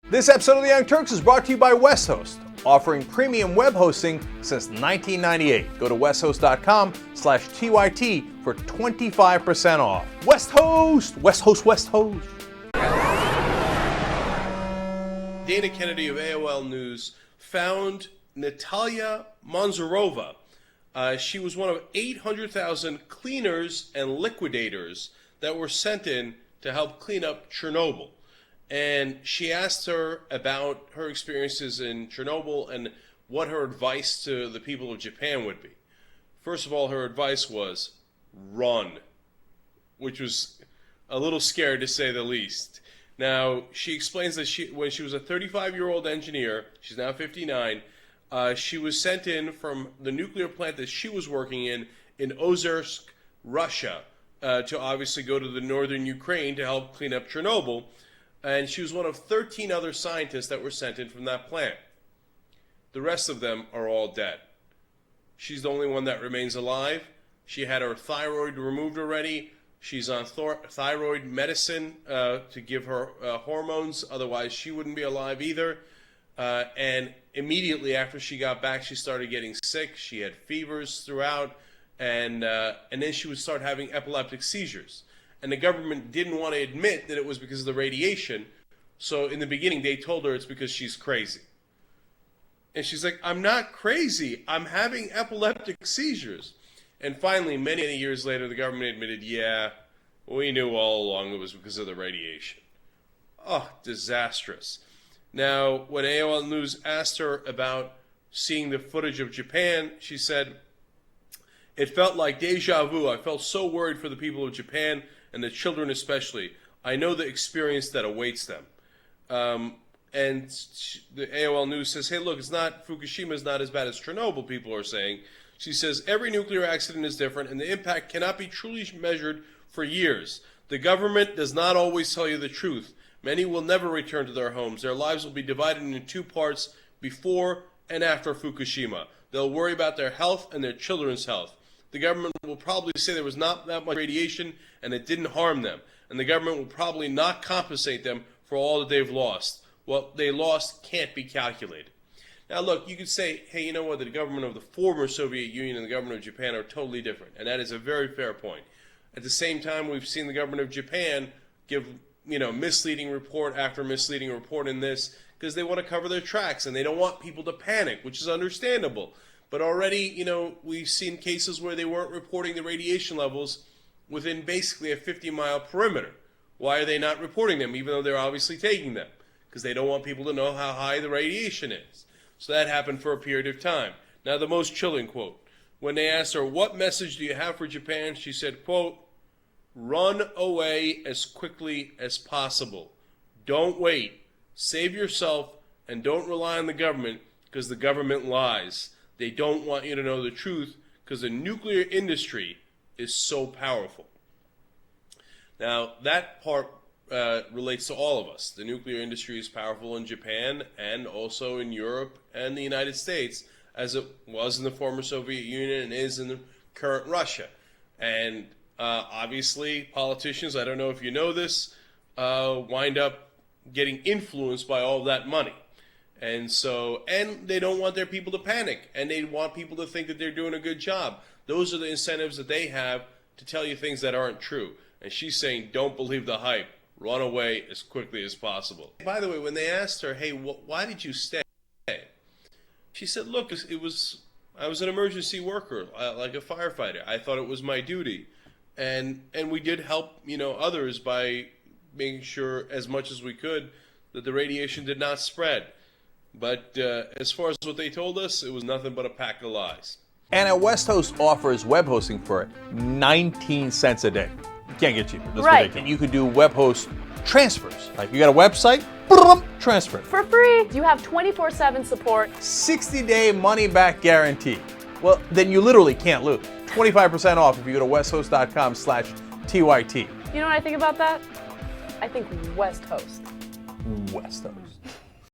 This episode of the Young Turks is brought to you by WestHost, offering premium web hosting since 1998. Go to westhost.com/TYT for 25% off. WestHost! WestHost, WestHost! Dana Kennedy of AOL News found Natalia Monzarova. She was one of 800,000 cleaners and liquidators that were sent in to help clean up Chernobyl. And she asked her about her experiences in Chernobyl and what her advice to the people of Japan would be. First of all, her advice was run, which was a little scary to say the least. Now, she explains that when she was a 35-year-old engineer, she's now 59, she was sent in from the nuclear plant that she was working in Ozersk, Russia, to obviously go to the northern Ukraine to help clean up Chernobyl. And she was one of 13 other scientists that were sent in from that plant. The rest of them are all dead. She's the only one that remains alive. She had her thyroid removed already. She's on thyroid medicine to give her hormones. Otherwise, she wouldn't be alive either. And immediately after she got back, she started getting sick. She had fevers throughout. And then she would start having epileptic seizures. And the government didn't want to admit that it was because of the radiation. So in the beginning, they told her it's because she's crazy. And she's like, I'm not crazy. I'm having epileptic seizures. And finally, many, many years later, the government admitted, yeah, we knew all along it was because of the radiation. Oh, disastrous. Now, when AOL News asked her about seeing the footage of Japan, she said, it felt like deja vu. I felt so worried for the people of Japan, and the children especially. I know the experience that awaits them. And the AOL News says, hey, look, Fukushima is not as bad as Chernobyl, people are saying. She says, every nuclear accident is different, and the impact cannot be truly measured for years. The government does not always tell you the truth. Many will never return to their homes. Their lives will be divided into two parts, before and after Fukushima. They'll worry about their health and their children's health. The government will probably say there was not that much radiation and it didn't harm them. And the government will probably not compensate them for all that they've lost. What they lost can't be calculated. Now look, you could say, hey, you know what, the government of the former Soviet Union and the government of Japan are totally different. And that is a very fair point. At the same time, we've seen the government of Japan give, misleading report after misleading report in this because they want to cover their tracks and they don't want people to panic, which is understandable. But already, we've seen cases where they weren't reporting the radiation levels within basically a 50-mile perimeter. Why are they not reporting them, even though they're obviously taking them? Because they don't want people to know how high the radiation is. So that happened for a period of time. Now, the most chilling quote. When they asked her, what message do you have for Japan? She said, quote, run away as quickly as possible. Don't wait. Save yourself and don't rely on the government because the government lies. They don't want you to know the truth because the nuclear industry is so powerful. Now, that part relates to all of us. The nuclear industry is powerful in Japan and also in Europe and the United States, as it was in the former Soviet Union and is in the current Russia. And obviously, politicians, I don't know if you know this, wind up getting influenced by all that money. And they don't want their people to panic, and they want people to think that they're doing a good job. Those are the incentives that they have to tell you things that aren't true. And she's saying, don't believe the hype. Run away as quickly as possible. By the way, when they asked her, hey, why did you stay? She said, look, I was an emergency worker, like a firefighter. I thought it was my duty. And we did help, others by making sure as much as we could that the radiation did not spread. But as far as what they told us, it was nothing but a pack of lies. And at WestHost offers web hosting for 19 cents a day. You can't get cheaper. That's right. ridiculous. You could do web host transfers. Like you got a website, boom, transfer. For free. You have 24/7 support. 60-day money-back guarantee. Well, then you literally can't lose. 25% off if you go to westhost.com/TYT. You know what I think about that? I think WestHost. WestHost.